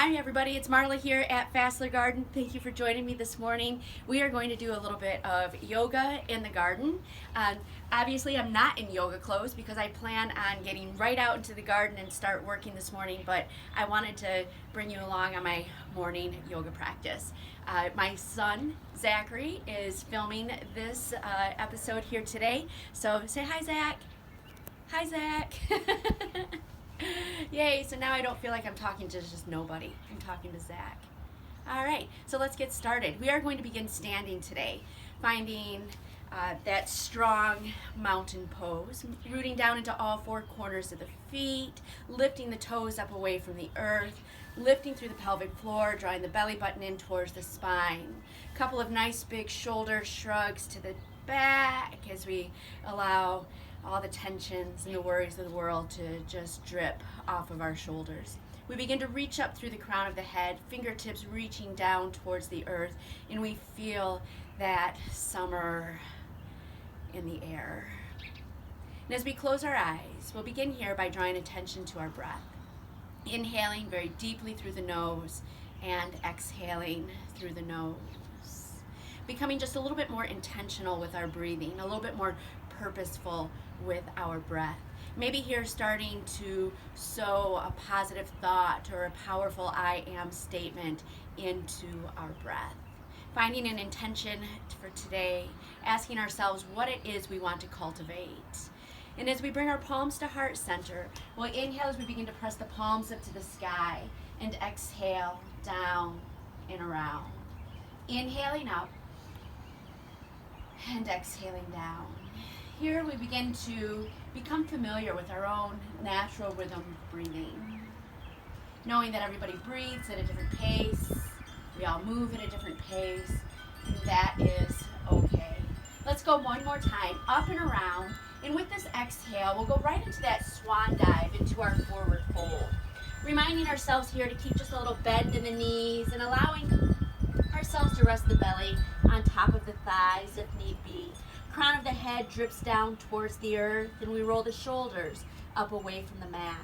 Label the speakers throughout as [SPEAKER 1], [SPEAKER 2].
[SPEAKER 1] Hi everybody, it's Marla here at Fassler Garden. Thank you for joining me this morning. We are going to do a little bit of yoga in the garden. Obviously I'm not in yoga clothes because I plan on getting right out into the garden and start working this morning, but I wanted to bring you along on my morning yoga practice. My son Zachary is filming this episode here today, so say hi Zach. Hi Zach. Yay, so now I don't feel like I'm talking to just nobody. I'm talking to Zach. All right, so let's get started. We are going to begin standing today, finding that strong mountain pose, rooting down into all four corners of the feet, lifting the toes up away from the earth, lifting through the pelvic floor, drawing the belly button in towards the spine. A couple of nice big shoulder shrugs to the back as we allow all the tensions and the worries of the world to just drip off of our shoulders. We begin to reach up through the crown of the head, fingertips reaching down towards the earth, and we feel that summer in the air. And as we close our eyes, we'll begin here by drawing attention to our breath. Inhaling very deeply through the nose and exhaling through the nose. Becoming just a little bit more intentional with our breathing, a little bit more purposeful with our breath. Maybe here starting to sow a positive thought or a powerful I am statement into our breath. Finding an intention for today, asking ourselves what it is we want to cultivate. And as we bring our palms to heart center, we'll inhale as we begin to press the palms up to the sky and exhale down and around. Inhaling up and exhaling down. Here we begin to become familiar with our own natural rhythm of breathing. Knowing that everybody breathes at a different pace, we all move at a different pace, and that is okay. Let's go one more time, up and around, and with this exhale, we'll go right into that swan dive into our forward fold. Reminding ourselves here to keep just a little bend in the knees and allowing ourselves to rest the belly on top of the thighs if need be. Crown of the head drips down towards the earth, and we roll the shoulders up away from the mat.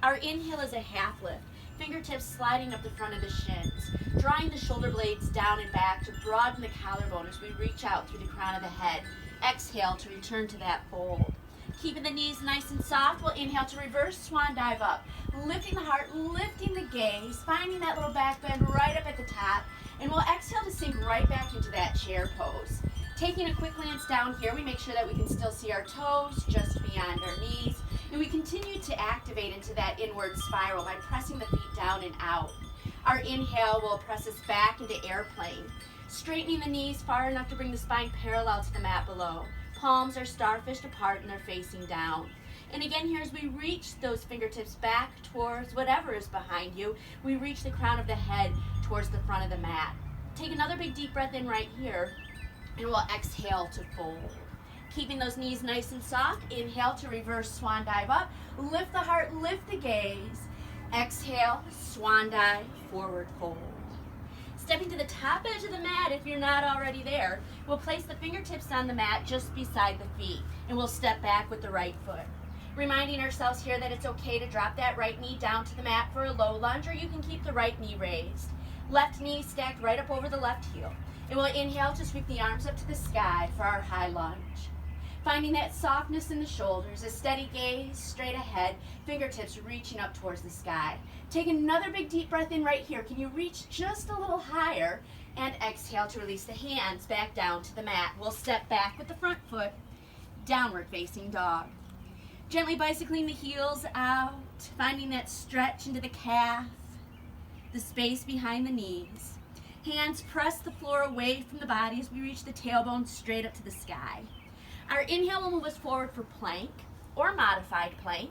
[SPEAKER 1] Our inhale is a half lift, fingertips sliding up the front of the shins, drawing the shoulder blades down and back to broaden the collarbone as we reach out through the crown of the head. Exhale to return to that fold. Keeping the knees nice and soft, we'll inhale to reverse swan dive up, lifting the heart, lifting the gaze, finding that little back bend right up at the top, and we'll exhale to sink right back into that chair pose. Taking a quick glance down here, we make sure that we can still see our toes just beyond our knees, and we continue to activate into that inward spiral by pressing the feet down and out. Our inhale will press us back into airplane, straightening the knees far enough to bring the spine parallel to the mat below. Palms are starfished apart and they're facing down. And again, here as we reach those fingertips back towards whatever is behind you, we reach the crown of the head towards the front of the mat. Take another big deep breath in right here, and we'll exhale to fold. Keeping those knees nice and soft, inhale to reverse swan dive up, lift the heart, lift the gaze. Exhale, swan dive, forward fold. Stepping to the top edge of the mat if you're not already there, we'll place the fingertips on the mat just beside the feet, and we'll step back with the right foot. Reminding ourselves here that it's okay to drop that right knee down to the mat for a low lunge, or you can keep the right knee raised. Left knee stacked right up over the left heel. And we'll inhale to sweep the arms up to the sky for our high lunge. Finding that softness in the shoulders, a steady gaze straight ahead, fingertips reaching up towards the sky. Take another big deep breath in right here. Can you reach just a little higher? And exhale to release the hands back down to the mat. We'll step back with the front foot, downward facing dog. Gently bicycling the heels out, finding that stretch into the calf, the space behind the knees. Hands press the floor away from the body as we reach the tailbone straight up to the sky. Our inhale will move us forward for plank or modified plank,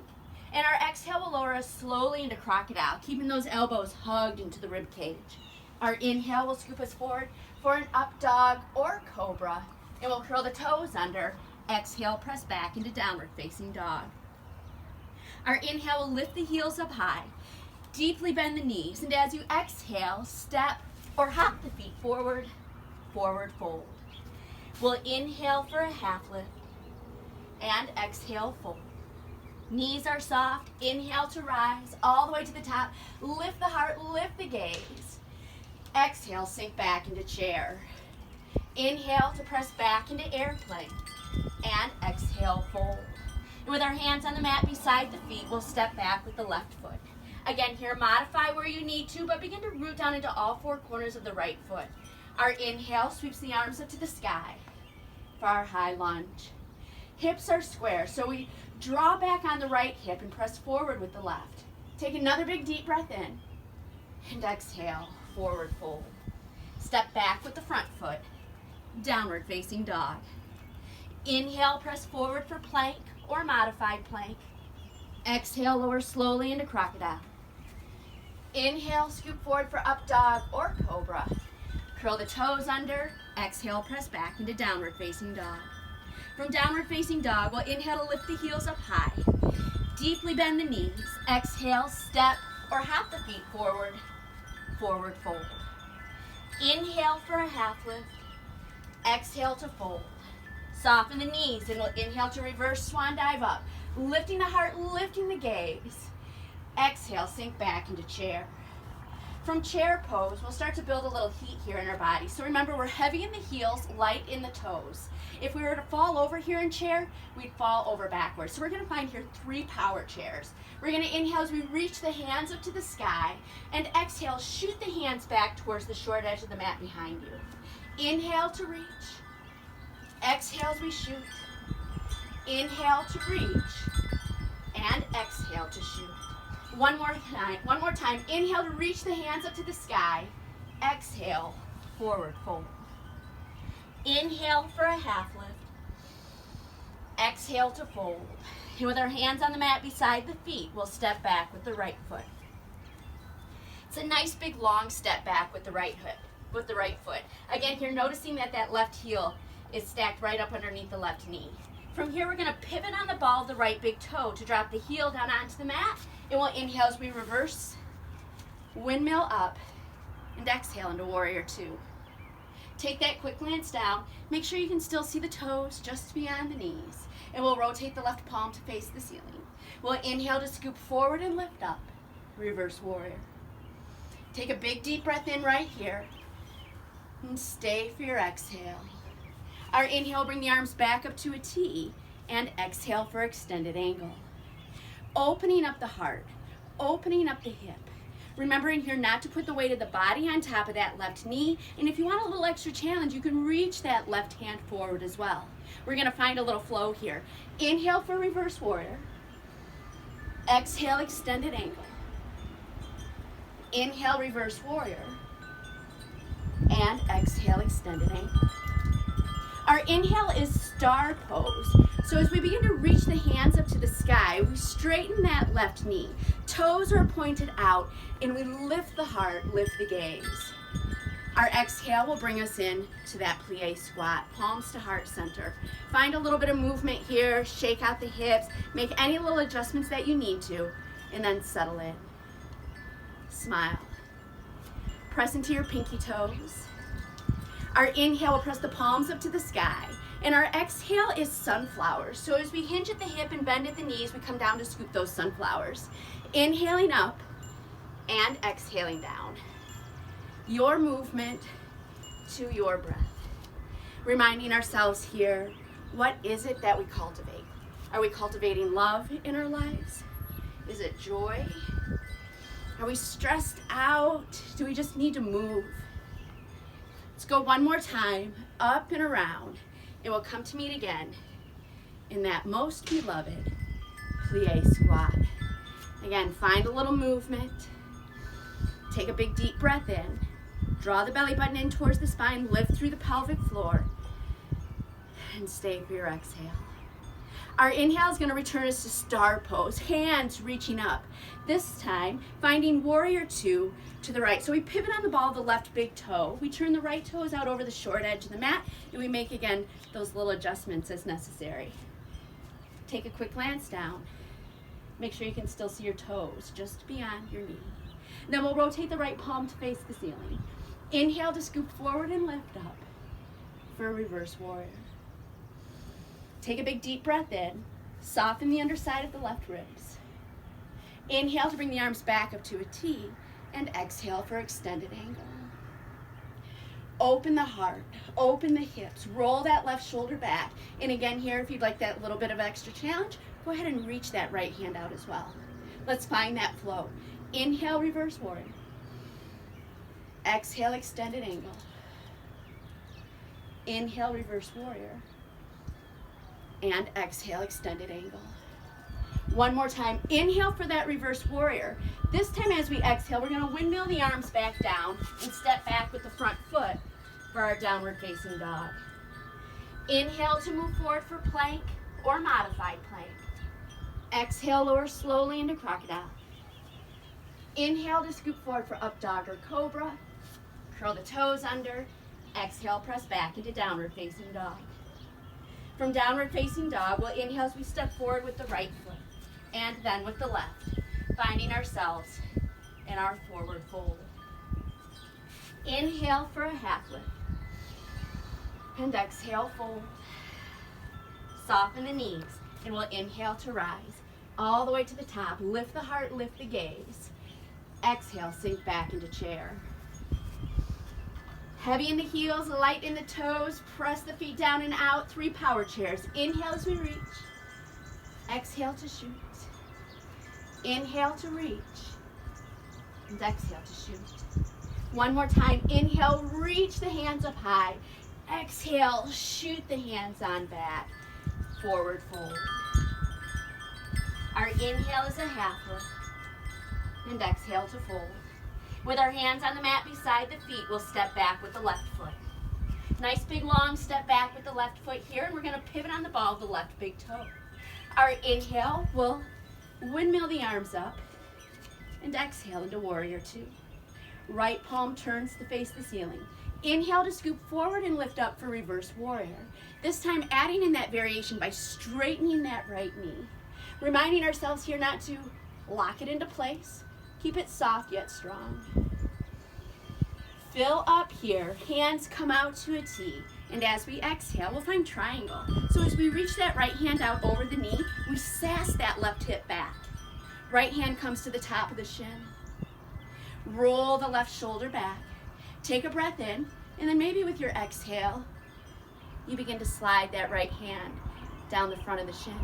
[SPEAKER 1] and our exhale will lower us slowly into crocodile, keeping those elbows hugged into the rib cage. Our inhale will scoop us forward for an up dog or cobra, and we'll curl the toes under. Exhale, press back into downward facing dog. Our inhale will lift the heels up high, deeply bend the knees, and as you exhale, step or hop the feet forward, forward fold. We'll inhale for a half lift and exhale fold. Knees are soft. Inhale to rise all the way to the top. Lift the heart, lift the gaze. Exhale, sink back into chair. Inhale to press back into airplane. And exhale, fold. And with our hands on the mat beside the feet, we'll step back with the left foot. Again, here, modify where you need to, but begin to root down into all four corners of the right foot. Our inhale sweeps the arms up to the sky for our high lunge. Hips are square, so we draw back on the right hip and press forward with the left. Take another big deep breath in, and exhale, forward fold. Step back with the front foot, downward facing dog. Inhale, press forward for plank or modified plank. Exhale, lower slowly into crocodile. Inhale, scoop forward for up dog or cobra. Curl the toes under. Exhale, press back into downward facing dog. From downward facing dog, we'll inhale to lift the heels up high. Deeply bend the knees. Exhale, step or hop the feet forward. Forward fold. Inhale for a half lift. Exhale to fold. Soften the knees and we'll inhale to reverse swan dive up. Lifting the heart, lifting the gaze. Exhale, sink back into chair. From chair pose, we'll start to build a little heat here in our body. So remember, we're heavy in the heels, light in the toes. If we were to fall over here in chair, we'd fall over backwards. So we're gonna find here 3 power chairs. We're gonna inhale as we reach the hands up to the sky, and exhale, shoot the hands back towards the short edge of the mat behind you. Inhale to reach. Exhale as we shoot. Inhale to reach. And exhale to shoot. One more time. Inhale to reach the hands up to the sky. Exhale, forward fold. Inhale for a half lift. Exhale to fold. And with our hands on the mat beside the feet, we'll step back with the right foot. It's a nice big long step back with the right foot. Again, you're noticing that that left heel is stacked right up underneath the left knee. From here, we're going to pivot on the ball of the right big toe to drop the heel down onto the mat. And we'll inhale as we reverse, windmill up, and exhale into warrior 2. Take that quick glance down. Make sure you can still see the toes just beyond the knees. And we'll rotate the left palm to face the ceiling. We'll inhale to scoop forward and lift up, reverse warrior. Take a big deep breath in right here, and stay for your exhale. Our inhale, bring the arms back up to a T, and exhale for extended angle. Opening up the heart, opening up the hip. Remembering here not to put the weight of the body on top of that left knee, and if you want a little extra challenge, you can reach that left hand forward as well. We're gonna find a little flow here. Inhale for reverse warrior. Exhale, extended angle. Inhale, reverse warrior. And exhale, extended angle. Our inhale is star pose. So as we begin to reach the hands up to the sky, we straighten that left knee. Toes are pointed out, and we lift the heart, lift the gaze. Our exhale will bring us in to that plie squat, palms to heart center. Find a little bit of movement here, shake out the hips, make any little adjustments that you need to, and then settle in. Smile. Press into your pinky toes. Our inhale will press the palms up to the sky, and our exhale is sunflowers. So as we hinge at the hip and bend at the knees, we come down to scoop those sunflowers. Inhaling up and exhaling down. Your movement to your breath. Reminding ourselves here, what is it that we cultivate? Are we cultivating love in our lives? Is it joy? Are we stressed out? Do we just need to move? Let's go one more time, up and around, and we'll come to meet again in that most beloved plie squat. Again, find a little movement. Take a big deep breath in. Draw the belly button in towards the spine, lift through the pelvic floor, and stay for your exhale. Our inhale is going to return us to star pose, hands reaching up. This time, finding warrior 2 to the right. So we pivot on the ball of the left big toe. We turn the right toes out over the short edge of the mat, and we make, again, those little adjustments as necessary. Take a quick glance down. Make sure you can still see your toes just beyond your knee. Then we'll rotate the right palm to face the ceiling. Inhale to scoop forward and lift up for a reverse warrior. Take a big deep breath in. Soften the underside of the left ribs. Inhale to bring the arms back up to a T, and exhale for extended angle. Open the heart, open the hips, roll that left shoulder back. And again here, if you'd like that little bit of extra challenge, go ahead and reach that right hand out as well. Let's find that flow. Inhale, reverse warrior. Exhale, extended angle. Inhale, reverse warrior. And exhale, extended angle. One more time. Inhale for that reverse warrior. This time as we exhale, we're going to windmill the arms back down and step back with the front foot for our downward facing dog. Inhale to move forward for plank or modified plank. Exhale, lower slowly into crocodile. Inhale to scoop forward for up dog or cobra. Curl the toes under. Exhale, press back into downward facing dog. From downward facing dog, we'll inhale as we step forward with the right foot and then with the left, finding ourselves in our forward fold. Inhale for a half lift and exhale, fold. Soften the knees and we'll inhale to rise all the way to the top. Lift the heart, lift the gaze. Exhale, sink back into chair. Heavy in the heels, light in the toes. Press the feet down and out. 3 power chairs. Inhale as we reach. Exhale to shoot. Inhale to reach. And exhale to shoot. One more time. Inhale, reach the hands up high. Exhale, shoot the hands on back. Forward fold. Our inhale is a half lift. And exhale to fold. With our hands on the mat beside the feet, we'll step back with the left foot. Nice big long step back with the left foot here, and we're going to pivot on the ball of the left big toe. Our inhale, we'll windmill the arms up, and exhale into warrior 2. Right palm turns to face the ceiling. Inhale to scoop forward and lift up for reverse warrior. This time adding in that variation by straightening that right knee. Reminding ourselves here not to lock it into place. Keep it soft yet strong. Fill up here. Hands come out to a T. And as we exhale, we'll find triangle. So as we reach that right hand out over the knee, we sass that left hip back. Right hand comes to the top of the shin. Roll the left shoulder back. Take a breath in, and then maybe with your exhale, you begin to slide that right hand down the front of the shin.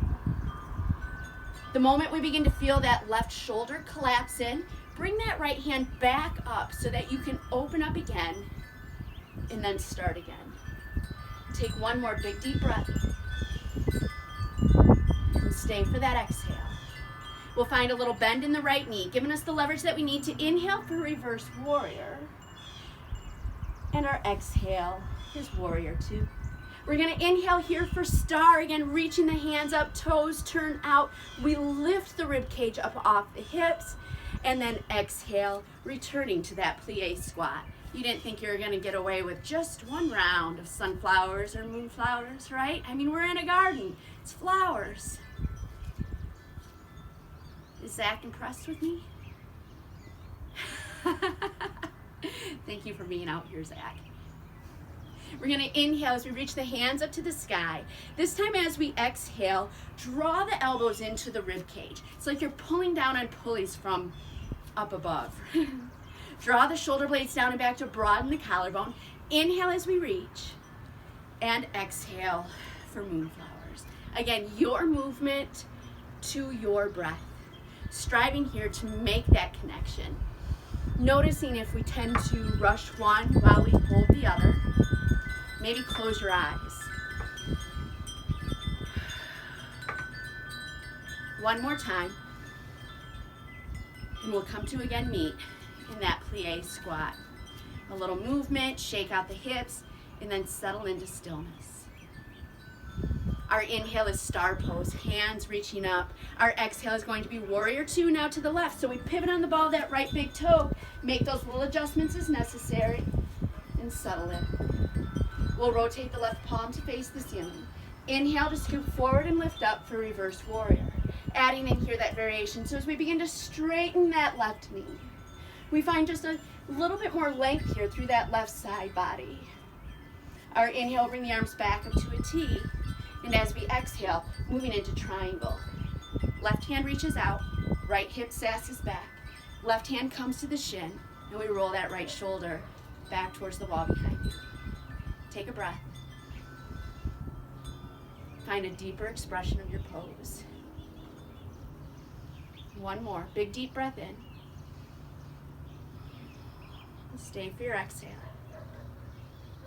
[SPEAKER 1] The moment we begin to feel that left shoulder collapse in, bring that right hand back up so that you can open up again and then start again. Take one more big deep breath and stay for that exhale. We'll find a little bend in the right knee, giving us the leverage that we need to inhale for reverse warrior. And our exhale is warrior 2. We're going to inhale here for star. Again, reaching the hands up, toes turn out. We lift the rib cage up off the hips. And then exhale, returning to that plie squat. You didn't think you were going to get away with just one round of sunflowers or moonflowers, right? I mean, we're in a garden. It's flowers. Is Zach impressed with me? Thank you for being out here, Zach. We're going to inhale as we reach the hands up to the sky. This time as we exhale, draw the elbows into the rib cage. It's like you're pulling down on pulleys from up above. Draw the shoulder blades down and back to broaden the collarbone. Inhale as we reach. And exhale for moonflowers. Again, your movement to your breath. Striving here to make that connection. Noticing if we tend to rush one while we hold the other. Maybe close your eyes. One more time. And we'll come to again meet in that plie squat. A little movement, shake out the hips, and then settle into stillness. Our inhale is star pose, hands reaching up. Our exhale is going to be warrior 2 now to the left. So we pivot on the ball of that right big toe, make those little adjustments as necessary, and settle in. We'll rotate the left palm to face the ceiling. Inhale to scoop forward and lift up for reverse warrior. Adding in here that variation. So as we begin to straighten that left knee, we find just a little bit more length here through that left side body. Our inhale, bring the arms back up to a T. And as we exhale, moving into triangle. Left hand reaches out, right hip sasses back. Left hand comes to the shin, and we roll that right shoulder back towards the wall behind you. Take a breath. Find a deeper expression of your pose. One more. Big deep breath in. Stay for your exhale.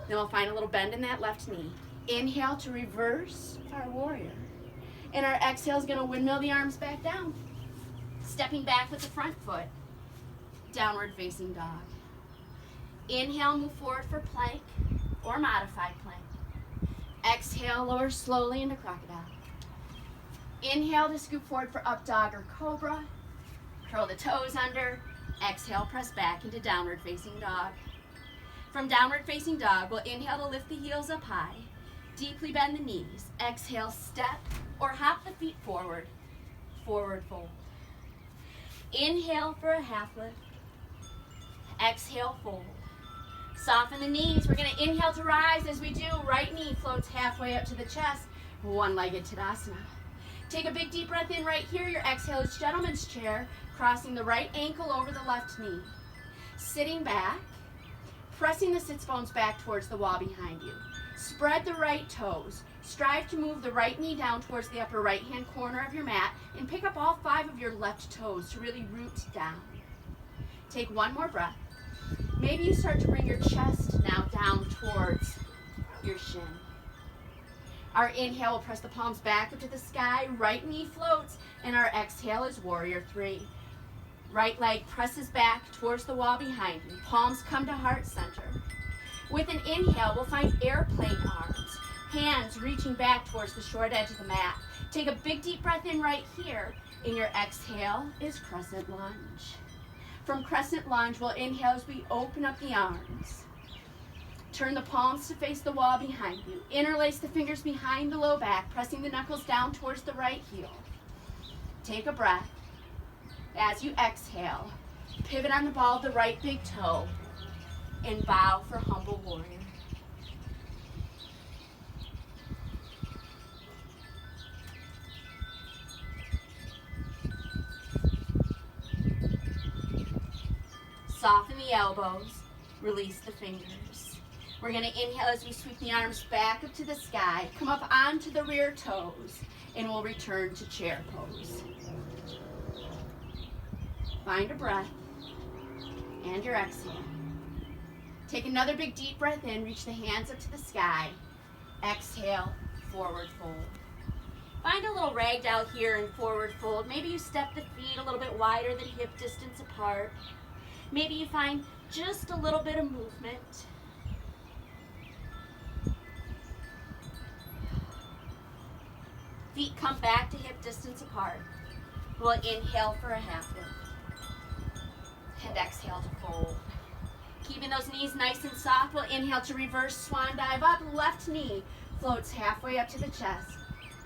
[SPEAKER 1] Then we'll find a little bend in that left knee. Inhale to reverse our warrior. And our exhale is going to windmill the arms back down. Stepping back with the front foot. Downward facing dog. Inhale, move forward for plank or modified plank. Exhale, lower slowly into crocodile. Inhale to scoop forward for up dog or cobra. Curl the toes under. Exhale, press back into downward facing dog. From downward facing dog, we'll inhale to lift the heels up high. Deeply bend the knees. Exhale, step or hop the feet forward. Forward fold. Inhale for a half lift. Exhale, fold. Soften the knees. We're going to inhale to rise. As we do, right knee floats halfway up to the chest. One-legged Tadasana. Take a big deep breath in right here. Your exhale is gentleman's chair, crossing the right ankle over the left knee. Sitting back, pressing the sits bones back towards the wall behind you. Spread the right toes. Strive to move the right knee down towards the upper right-hand corner of your mat and pick up all 5 of your left toes to really root down. Take one more breath. Maybe you start to bring your chest now down towards your shin. Our inhale will press the palms back up to the sky, right knee floats, and our exhale is warrior 3. Right leg presses back towards the wall behind you. Palms come to heart center. With an inhale, we'll find airplane arms, hands reaching back towards the short edge of the mat. Take a big deep breath in right here, and your exhale is Crescent Lunge. From Crescent Lunge, we'll inhale as we open up the arms. Turn the palms to face the wall behind you. Interlace the fingers behind the low back, pressing the knuckles down towards the right heel. Take a breath. As you exhale, pivot on the ball of the right big toe and bow for humble warrior. Soften the elbows, release the fingers. We're going to inhale as we sweep the arms back up to the sky, come up onto the rear toes, and we'll return to chair pose. Find a breath and your exhale. Take another big deep breath in, reach the hands up to the sky. Exhale, forward fold. Find a little ragdoll here in forward fold. Maybe you step the feet a little bit wider than hip distance apart. Maybe you find just a little bit of movement. Feet come back to hip distance apart. We'll inhale for a half lift. And exhale to fold. Keeping those knees nice and soft, we'll inhale to reverse swan dive up. Left knee floats halfway up to the chest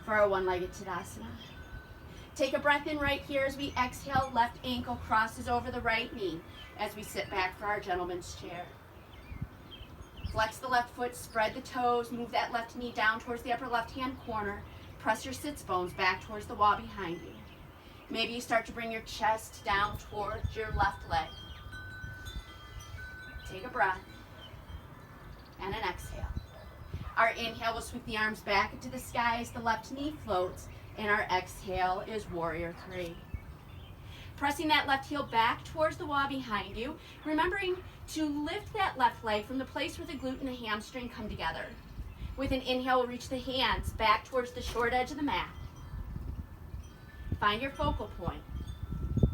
[SPEAKER 1] for our one-legged Tadasana. Take a breath in right here as we exhale. Left ankle crosses over the right knee as we sit back for our gentleman's chair. Flex the left foot, spread the toes, move that left knee down towards the upper left-hand corner. Press your sits bones back towards the wall behind you. Maybe you start to bring your chest down towards your left leg. Take a breath and an exhale. Our inhale will sweep the arms back into the sky as the left knee floats, and our exhale is warrior 3. Pressing that left heel back towards the wall behind you, remembering to lift that left leg from the place where the glute and the hamstring come together. With an inhale, we'll reach the hands back towards the short edge of the mat. Find your focal point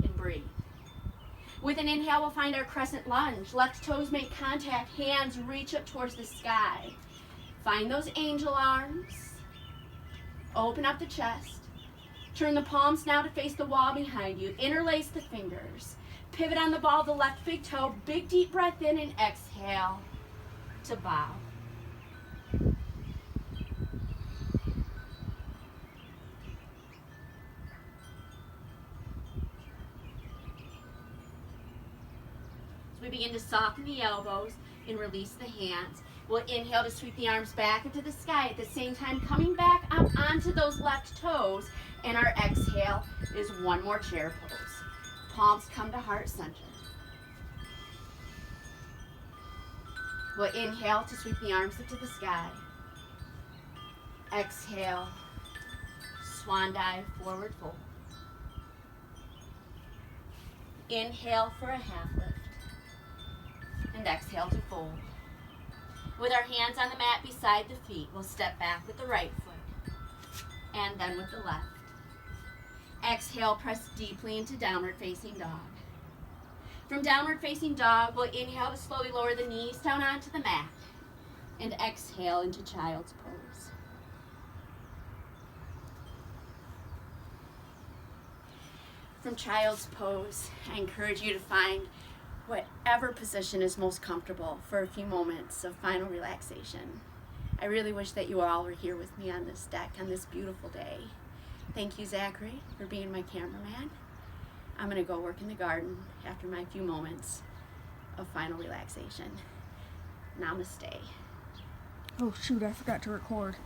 [SPEAKER 1] and breathe. With an inhale, we'll find our crescent lunge. Left toes make contact, hands reach up towards the sky. Find those angel arms. Open up the chest. Turn the palms now to face the wall behind you. Interlace the fingers. Pivot on the ball of the left big toe. Big deep breath in and exhale to bow. We begin to soften the elbows and release the hands. We'll inhale to sweep the arms back into the sky. At the same time, coming back up onto those left toes. And our exhale is one more chair pose. Palms come to heart center. We'll inhale to sweep the arms into the sky. Exhale, swan dive, forward fold. Inhale for a half lift. And exhale to fold. With our hands on the mat beside the feet, we'll step back with the right foot. And then with the left. Exhale, press deeply into downward facing dog. From downward facing dog, we'll inhale to slowly lower the knees down onto the mat. And exhale into child's pose. From child's pose, I encourage you to find whatever position is most comfortable for a few moments of final relaxation. I really wish that you all were here with me on this deck on this beautiful day. Thank you, Zachary, for being my cameraman. I'm going to go work in the garden after my few moments of final relaxation. Namaste.
[SPEAKER 2] Oh shoot, I forgot to record.